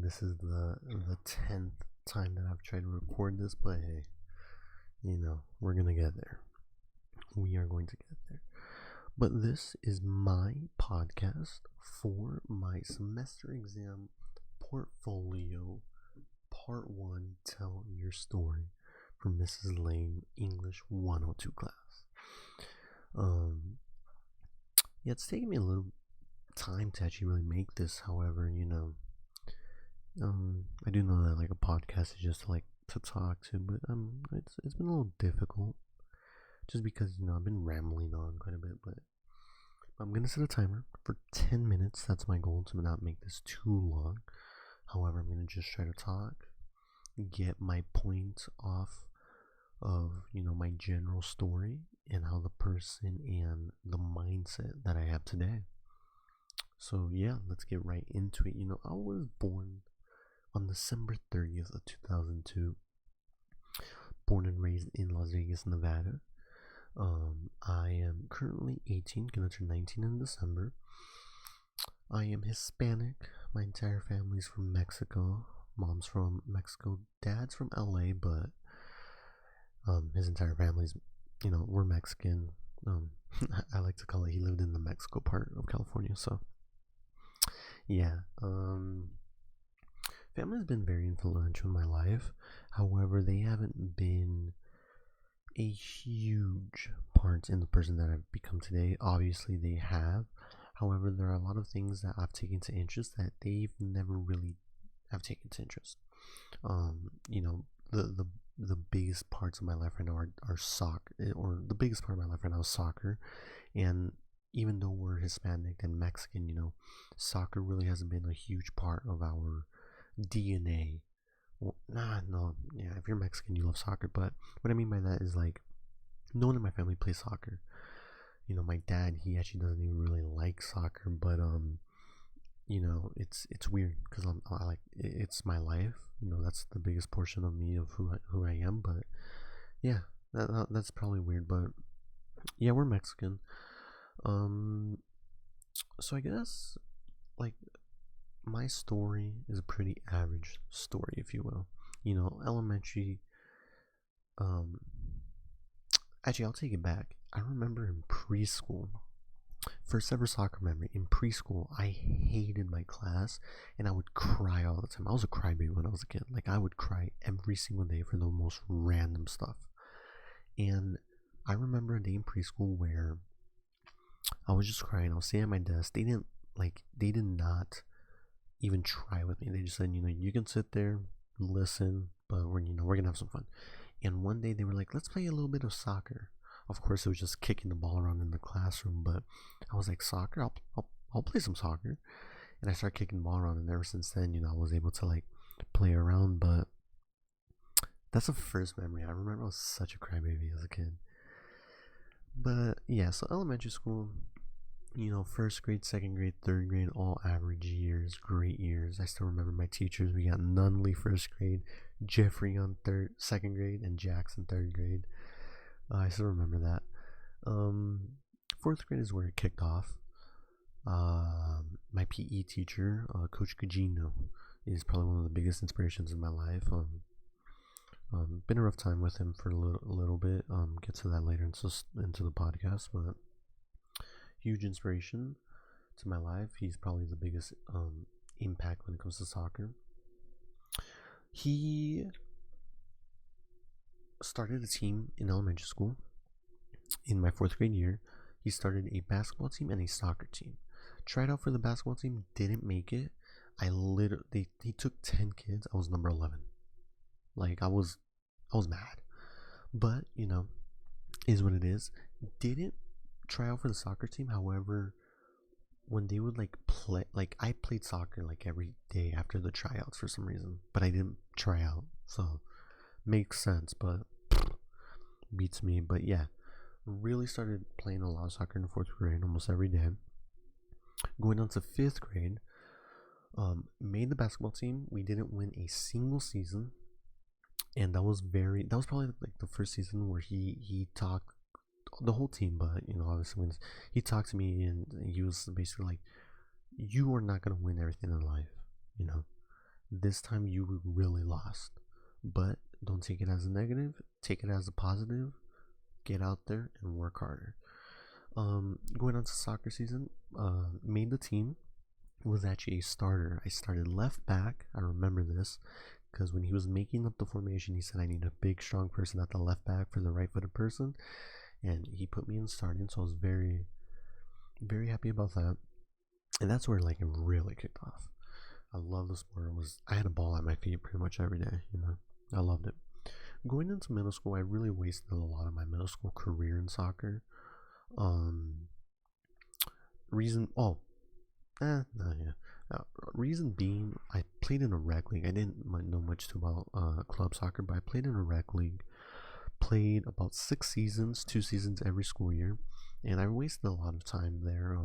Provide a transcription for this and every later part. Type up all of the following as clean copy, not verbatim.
this is the 10th time that I've tried to record this, but hey, we're gonna get there. We are going to get there. But this is my podcast for my semester exam portfolio part 1, Tell Your Story, from Mrs. Lane English 102 class. Yeah, it's taken me a little time to actually really make this. However, I do know that like a podcast is just like to talk to, but it's been a little difficult, just because I've been rambling on quite a bit. But I'm gonna set a timer for 10 minutes. That's my goal, to not make this too long. However, I'm gonna just try to talk, get my point off of my general story and how the person and the mindset that I have today. So yeah, let's get right into it. I was born on December 30th of 2002. Born and raised in Las Vegas, Nevada. I am currently 18, gonna turn 19 in December. I am Hispanic. My entire family's from Mexico. Mom's from Mexico. Dad's from LA, but his entire family's, we're Mexican. I like to call it, he lived in the Mexico part of California. So yeah, family has been very influential in my life. However, they haven't been a huge part in the person that I've become today. Obviously, they have. However, there are a lot of things that I've taken to interest that they've never really have taken to interest. The biggest parts of my life right now are soccer, or the biggest part of my life right now is soccer. And even though we're Hispanic and Mexican, soccer really hasn't been a huge part of our DNA. Well, if you're Mexican, you love soccer, but what I mean by that is, like, no one in my family plays soccer. My dad, he actually doesn't even really like soccer, but it's weird because I like it's my life. That's the biggest portion of me, of who I am. But yeah, that's probably weird, but yeah, we're Mexican. So I guess, like, my story is a pretty average story, if you will. Elementary. Um, Actually, I'll take it back. I remember in preschool, first ever soccer memory. In preschool, I hated my class and I would cry all the time. I was a crybaby when I was a kid. Like, I would cry every single day for the most random stuff. And I remember a day in preschool where I was just crying. I was sitting at my desk. They did not even try with me. They just said, you can sit there, listen, but we're gonna have some fun. And one day they were like, let's play a little bit of soccer. Of course, it was just kicking the ball around in the classroom, but I was like, soccer? I'll play some soccer. And I started kicking the ball around, and ever since then, I was able to, like, play around. But that's the first memory. I remember I was such a crybaby as a kid. But yeah, so elementary school, first grade, second grade, third grade, all average years, great years. I still remember my teachers. We got Nunley first grade, Jeffrey on second grade, and Jackson third grade. I still remember that. Fourth grade is where it kicked off. My PE teacher, Coach Gugino, is probably one of the biggest inspirations in my life. Been a rough time with him for a little bit. Get to that later into the podcast, but huge inspiration to my life. He's probably the biggest impact when it comes to soccer. He started a team in elementary school. In my fourth grade year, he started a basketball team and a soccer team. Tried out for the basketball team, didn't make it. He took 10 kids. I was number 11. Like, I was mad, but is what it is. Didn't try out for the soccer team. However, when they would, like, play, like, I played soccer like every day after the tryouts for some reason, but I didn't try out, so makes sense, but beats me. But yeah, really started playing a lot of soccer in the fourth grade, almost every day. Going on to fifth grade, made the basketball team. We didn't win a single season, and that was probably like the first season where he talked the whole team, but obviously when he talked to me, and he was basically like, you are not gonna win everything in life, This time you really lost. But don't take it as a negative, take it as a positive. Get out there and work harder. Going on to soccer season, made the team. Was actually a starter. I started left back. I remember this because when he was making up the formation, he said I need a big, strong person at the left back for the right-footed person, and he put me in starting. So I was very, very happy about that. And that's where like it really kicked off. I love the sport. I had a ball at my feet pretty much every day. I loved it. Going into middle school, I really wasted a lot of my middle school career in soccer. Um, reason, oh, no, yeah. Reason being, I played in a rec league. I didn't know much about club soccer, but I played in a rec league. Played about 6 seasons, 2 seasons every school year, and I wasted a lot of time there.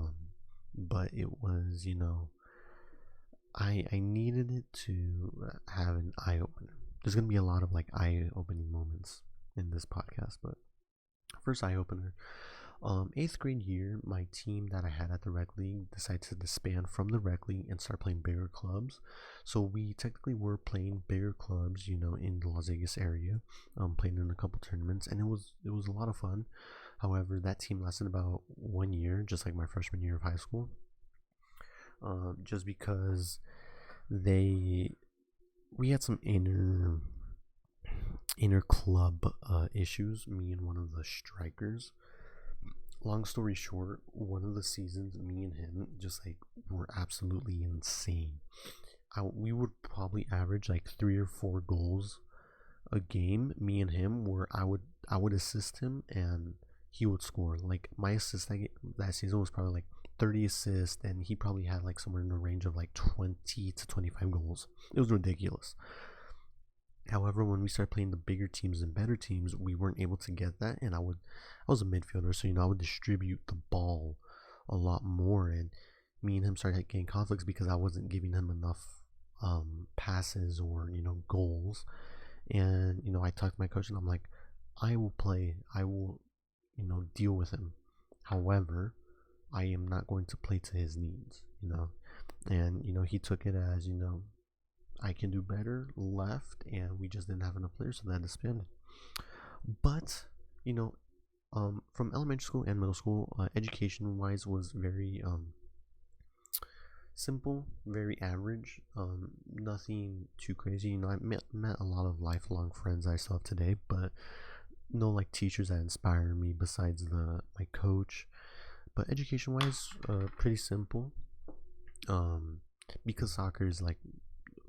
But it was, I needed it to have an eye opener. There's gonna be a lot of like eye opening moments in this podcast, but first eye opener. 8th grade year, my team that I had at the rec league decided to disband from the rec league and start playing bigger clubs. So we technically were playing bigger clubs, in the Las Vegas area, playing in a couple tournaments, and it was a lot of fun. However, that team lasted about 1 year, just like my freshman year of high school. Just because they we had some inner club issues. Me and one of the strikers. Long story short, one of the seasons, me and him just like were absolutely insane. We would probably average like 3 or 4 goals a game. Me and him, where I would assist him and he would score. Like my assist that season was probably like 30 assists, and he probably had like somewhere in the range of like 20 to 25 goals. It was ridiculous. However, when we started playing the bigger teams and better teams, we weren't able to get that. And I was a midfielder, so I would distribute the ball a lot more. And me and him started getting conflicts because I wasn't giving him enough passes or goals. And I talked to my coach, and I'm like, I will play. I will deal with him. However, I am not going to play to his needs. And he took it as I can do better, left, and we just didn't have enough players, so that disbanded. But from elementary school and middle school, education wise was very simple, very average. Nothing too crazy. I met a lot of lifelong friends I still have today, but no like teachers that inspire me besides my coach. But education wise, pretty simple. Because soccer is like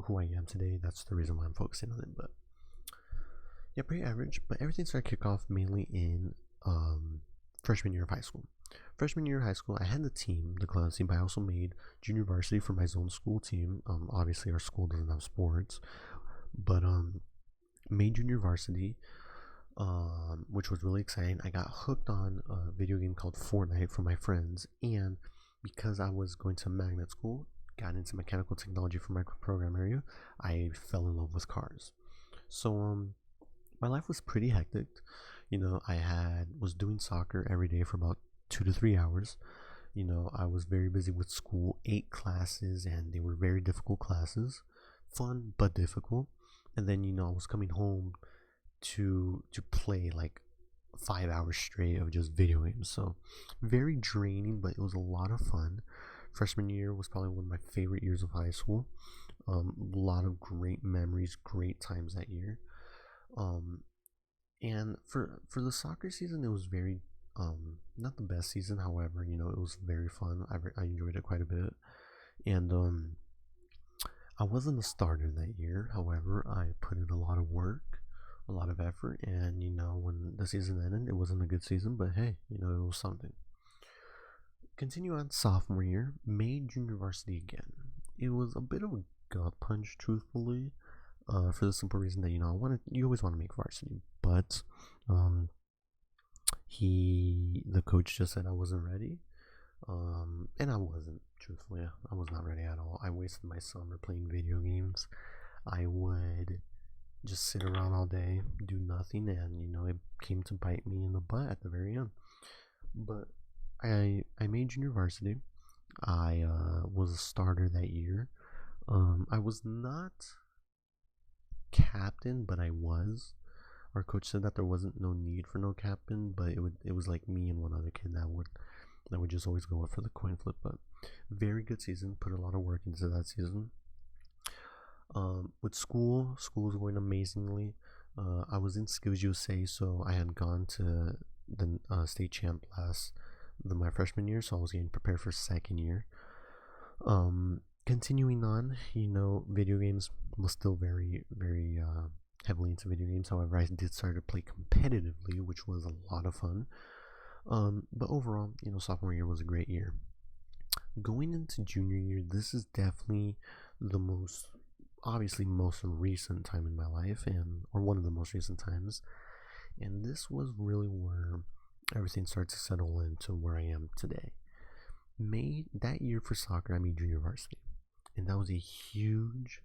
who I am today. That's the reason why I'm focusing on it. But yeah, pretty average. But everything started to kick off mainly in freshman year of high school. Freshman year of high school, I had the team, the club team, but I also made junior varsity for my zone school team. Obviously, our school doesn't have sports, but made junior varsity, which was really exciting. I got hooked on a video game called Fortnite from my friends, and because I was going to magnet school, got into mechanical technology for my program area, I fell in love with cars. So my life was pretty hectic. I was doing soccer every day for about 2 to 3 hours. I was very busy with school, 8 classes, and they were very difficult classes, fun but difficult. And then I was coming home to play like 5 hours straight of just video games. So very draining, but it was a lot of fun. Freshman year was probably one of my favorite years of high school. A lot of great memories, great times that year. And for the soccer season, it was very not the best season. However, it was very fun. I enjoyed it quite a bit, and I wasn't a starter that year. However, I put in a lot of work, a lot of effort, and when the season ended, it wasn't a good season, but hey, it was something. Continue on sophomore year, made junior varsity again. It was a bit of a gut punch, truthfully, for the simple reason that you always want to make varsity, but the coach just said I wasn't ready, and I wasn't. Truthfully, I was not ready at all. I wasted my summer playing video games. I would just sit around all day, do nothing, and it came to bite me in the butt at the very end. But I made junior varsity. I was a starter that year. I was not captain, but I was. Our coach said that there wasn't no need for no captain, but it was like me and one other kid that would just always go up for the coin flip. But very good season. Put a lot of work into that season. With school was going amazingly. I was in Skills USA, so I had gone to the state champ my freshman year, so I was getting prepared for second year. Continuing on, video games was still very heavily into video games. However, I did start to play competitively, which was a lot of fun. But overall, sophomore year was a great year. Going into junior year, this is definitely the most recent time in my life, or one of the most recent times. And this was really where everything started to settle into where I am today. That year for soccer, I made junior varsity, and that was a huge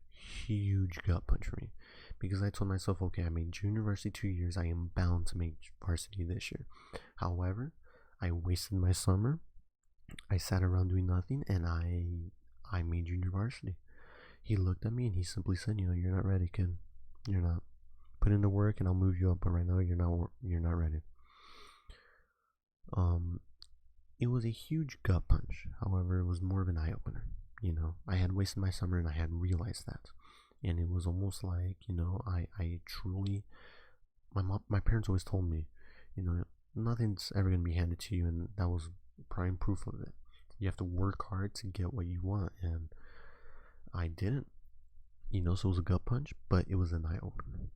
gut punch for me, because I told myself, okay, I made junior varsity 2 years, I am bound to make varsity this year. However, I wasted my summer. I sat around doing nothing, and I made junior varsity. He looked at me and he simply said, you're not ready, kid. You're not. Put in the work and I'll move you up, but right now you're not ready. It was a huge gut punch. However, it was more of an eye opener. I had wasted my summer and I had realized that. And it was almost like, I truly, my parents always told me, nothing's ever going to be handed to you, and that was prime proof of it. You have to work hard to get what you want, and I didn't. So it was a gut punch, but it was an eye opener,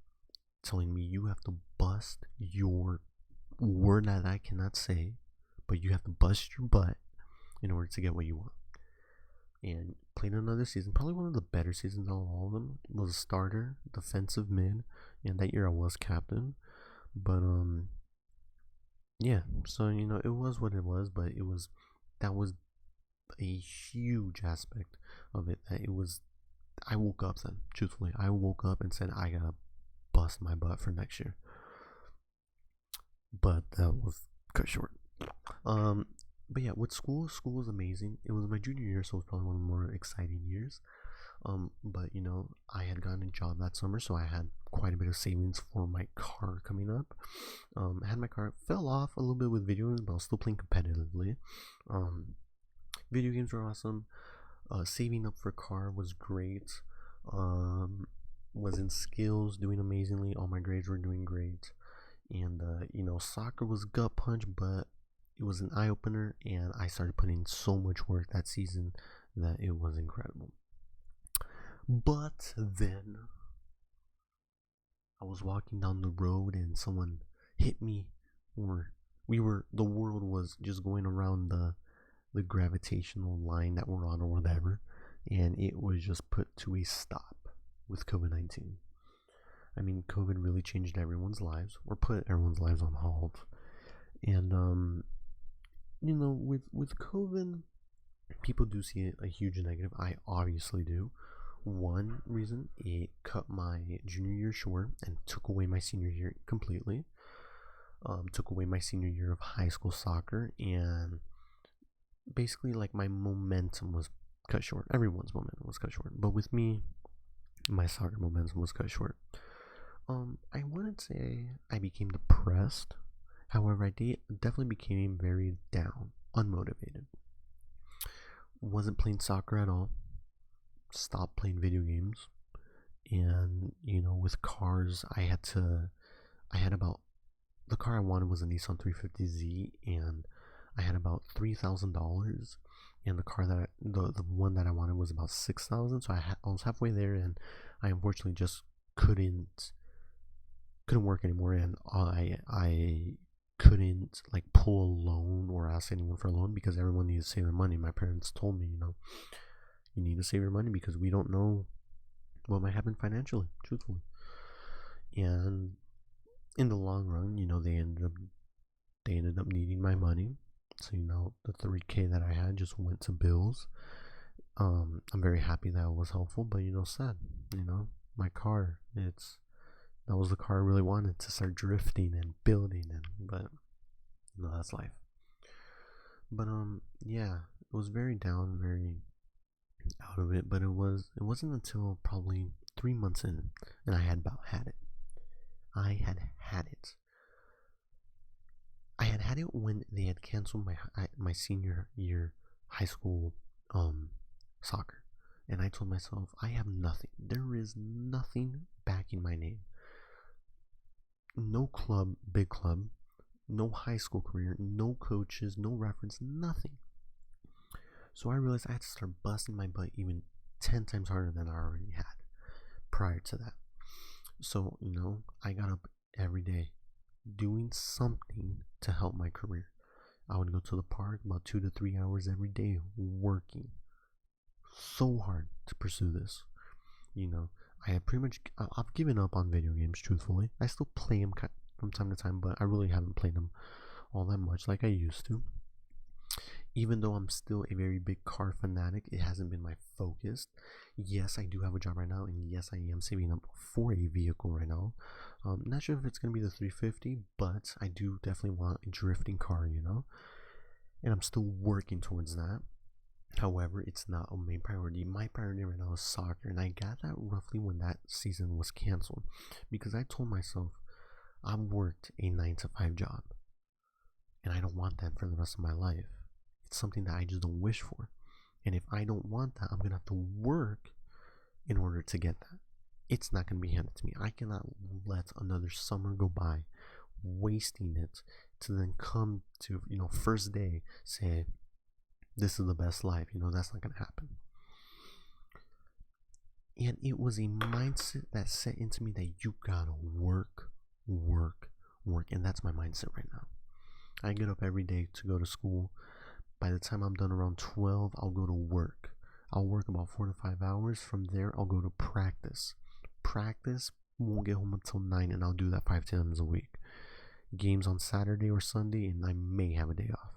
telling me you have to bust your word that I cannot say, but you have to bust your butt in order to get what you want. And played another season, probably one of the better seasons out of all of them. Was a starter, defensive mid, and that year I was captain. But yeah. So it was what it was, but that was a huge aspect of it. I woke up then. Truthfully, I woke up and said I gotta bust my butt for next year. But that was cut short. But yeah, with school was amazing. It was my junior year, so it was probably one of the more exciting years. But I had gotten a job that summer, so I had quite a bit of savings for my car coming up. I had my car, fell off a little bit with video games, but I was still playing competitively. Video games were awesome. Saving up for a car was great. Was in skills, doing amazingly. All my grades were doing great. And soccer was gut punch, but it was an eye opener, and I started putting in so much work that season that it was incredible. But then I was walking down the road and someone hit me, or the world was just going around the gravitational line that we're on or whatever, and it was just put to a stop with COVID-19. I mean, COVID really changed everyone's lives, or put everyone's lives on hold. And with COVID, people do see a huge negative. I obviously do. One reason, it cut my junior year short and took away my senior year completely. Took away my senior year of high school soccer, and basically, like, my momentum was cut short. Everyone's momentum was cut short, but with me, my soccer momentum was cut short. I wouldn't say I became depressed. However, I definitely became very down, unmotivated. Wasn't playing soccer at all. Stopped playing video games. And, with cars, the car I wanted was a Nissan 350Z, and I had about $3,000. And the car the one that I wanted was about $6,000. So I was halfway there, and I unfortunately just couldn't work anymore, and I couldn't pull a loan or ask anyone for a loan, because everyone needs to save their money. My parents told me, you need to save your money because we don't know what might happen financially, truthfully. And in the long run, they ended up needing my money. So the $3K that I had just went to bills. I'm very happy that was helpful, but sad. My car, that was the car I really wanted to start drifting and building, but that's life. But yeah, it was very down, very out of it, but it wasn't until probably 3 months in, and I had about had it. I had had it. I had had it when they had canceled my senior year high school soccer, and I told myself I have nothing. There is nothing backing my name. No club, big club, no high school career, no coaches, no reference, nothing. So I realized I had to start busting my butt even 10 times harder than I already had prior to that. So, I got up every day doing something to help my career. I would go to the park about 2 to 3 hours every day working so hard to pursue this. I had pretty much, I've given up on video games, truthfully. I still play them from time to time, but I really haven't played them all that much like I used to. Even though I'm still a very big car fanatic, it hasn't been my focus. Yes, I do have a job right now, and yes, I am saving up for a vehicle right now. Not sure if it's going to be the 350, but I do definitely want a drifting car, and I'm still working towards that. However, it's not a main priority. My priority right now is soccer, and I got that roughly when that season was canceled because I told myself I've worked a 9 to 5 job, and I don't want that for the rest of my life. It's something that I just don't wish for. And if I don't want that, I'm going to have to work in order to get that. It's not going to be handed to me. I cannot let another summer go by wasting it to then come to, first day say, this is the best life. That's not going to happen. And it was a mindset that set into me that you gotta work, work, work. And that's my mindset right now. I get up every day to go to school. By the time I'm done around 12, I'll go to work. I'll work about 4 to 5 hours. From there, I'll go to practice. Practice, won't get home until 9, and I'll do that 5 times a week. Games on Saturday or Sunday, and I may have a day off.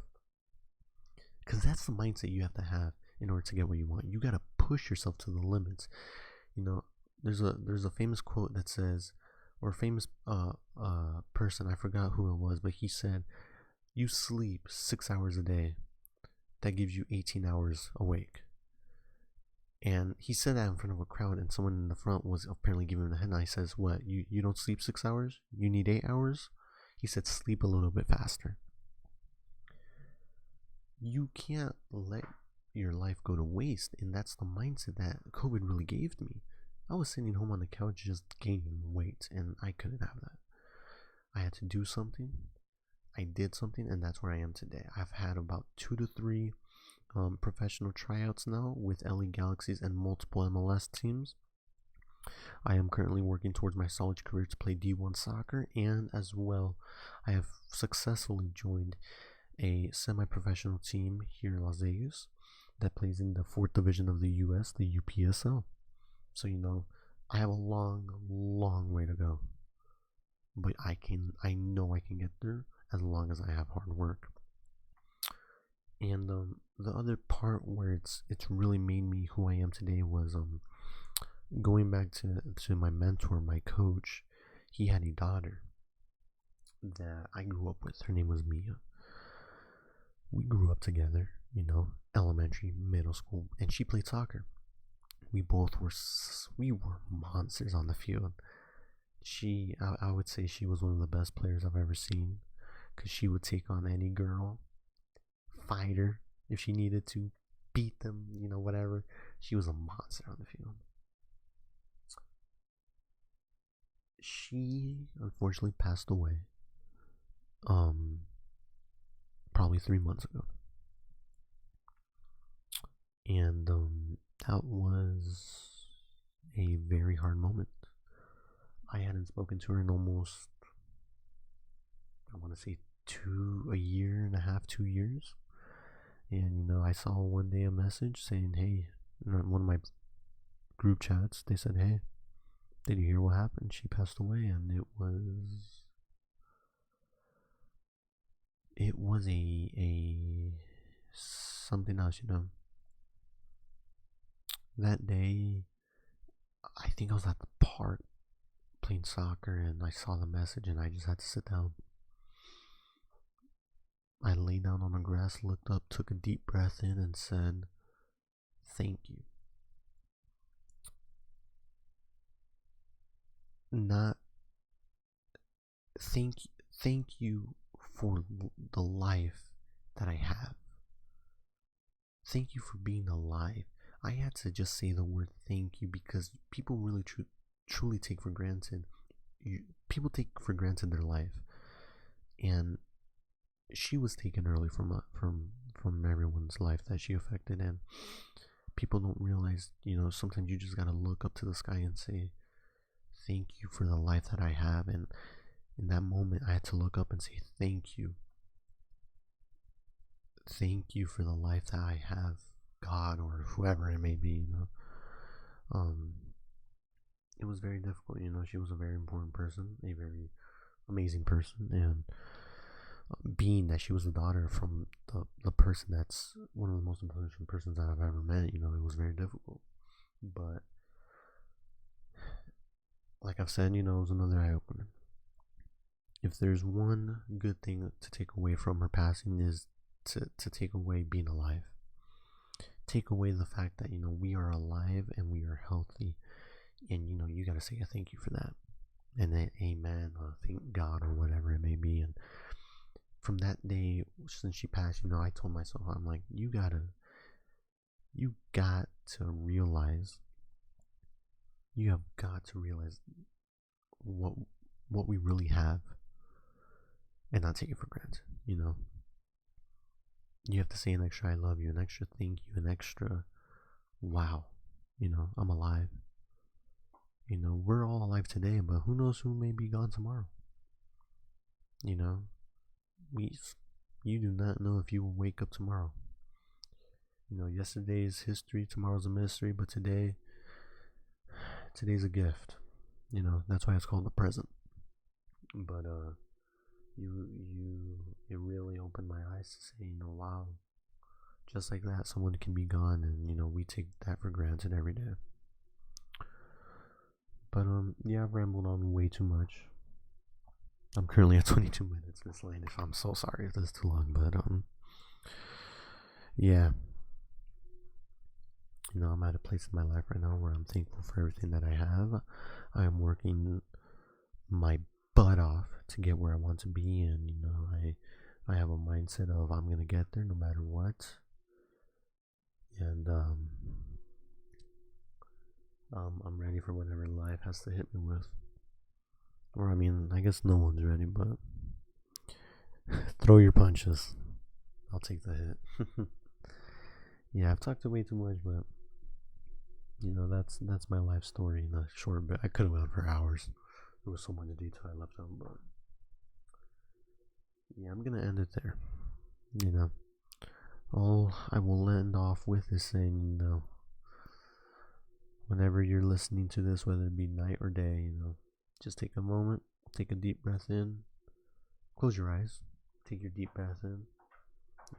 Because that's the mindset you have to have in order to get what you want. You got to push yourself to the limits. There's a famous quote that says, or a famous person, I forgot who it was, but he said, you sleep 6 hours a day. That gives you 18 hours awake. And he said that in front of a crowd, and someone in the front was apparently giving him a head nod. He says, what, you don't sleep 6 hours? You need 8 hours? He said, sleep a little bit faster. You can't let your life go to waste, and that's the mindset that COVID really gave to me. I was sitting home on the couch just gaining weight, and I couldn't have that. I had to do something. I did something, and that's where I am today. I've had about 2 to 3 professional tryouts now with LA Galaxies and multiple MLS teams. I am currently working towards my college career to play D1 soccer, and as well, I have successfully joined a semi-professional team here in Las Vegas that plays in the 4th division of the US, the UPSL. So I have a long, long way to go, but I know I can get there as long as I have hard work. And the other part where it's really made me who I am today was going back to my mentor, my coach. He had a daughter that I grew up with. Her name was Mia. We grew up together, elementary, middle school, and she played soccer. We were monsters on the field. I would say she was one of the best players I've ever seen, because she would take on any girl, fight her if she needed to, beat them, whatever. She was a monster on the field. She unfortunately passed away probably 3 months ago. And that was a very hard moment. I hadn't spoken to her in almost, I want to say, a year and a half, 2 years. And I saw one day a message saying, hey, in one of my group chats, they said, hey, did you hear what happened? She passed away. And it was a something else. That day, I think I was at the park playing soccer, and I saw the message, and I just had to sit down. I lay down on the grass, looked up, took a deep breath in, and said, thank you. not thank thank you for the life that I have. Thank you for being alive. I had to just say the word thank you because people really truly take for granted. People take for granted their life, and she was taken early from everyone's life that she affected, and people don't realize. Sometimes you just gotta look up to the sky and say, "Thank you for the life that I have." And in that moment, I had to look up and say, "Thank you." Thank you for the life that I have, God or whoever it may be. Um, it was very difficult. She was a very important person, a very amazing person, and being that she was the daughter from the person that's one of the most important persons that I've ever met, it was very difficult. But like I've said, it was another eye opener. If there's one good thing to take away from her passing is to take away being alive. Take away the fact that we are alive and we are healthy, and you gotta say a thank you for that, and then amen, or thank God, or whatever it may be. And from that day, since she passed, I told myself, I'm like, you got to realize, you have got to realize what we really have, and not take it for granted. You have to say an extra I love you, an extra thank you, an extra wow, I'm alive. We're all alive today, but who knows who may be gone tomorrow. You do not know if you will wake up tomorrow. Yesterday's history, tomorrow's a mystery, but today's a gift. That's why it's called the present. But it really opened my eyes to say, wow, just like that, someone can be gone, and we take that for granted every day. But yeah, I've rambled on way too much. I'm currently at 22 minutes, Miss Lane. If I'm so sorry if this is too long, but yeah, I'm at a place in my life right now where I'm thankful for everything that I have. I am working my butt off to get where I want to be, and I have a mindset of I'm gonna get there no matter what, and I'm ready for whatever life has to hit me with. Or I guess no one's ready, but throw your punches. I'll take the hit. Yeah, I've talked way too much, but that's my life story in a short bit. I could have went for hours. There was so much detail I left out, but yeah, I'm gonna end it there. All I will end off with is saying, whenever you're listening to this, whether it be night or day, just take a moment, take a deep breath in, close your eyes, take your deep breath in.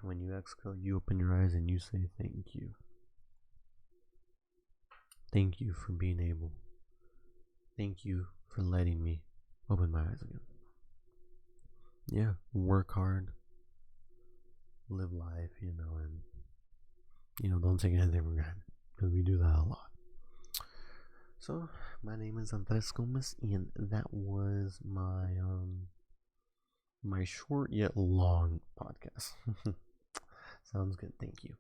When you exhale, you open your eyes and you say thank you. Thank you for being able. Thank you for letting me open my eyes again. Yeah, work hard, live life, and don't take anything for granted, because we do that a lot. So, my name is Andres Gomez, and that was my short yet long podcast. Sounds good. Thank you.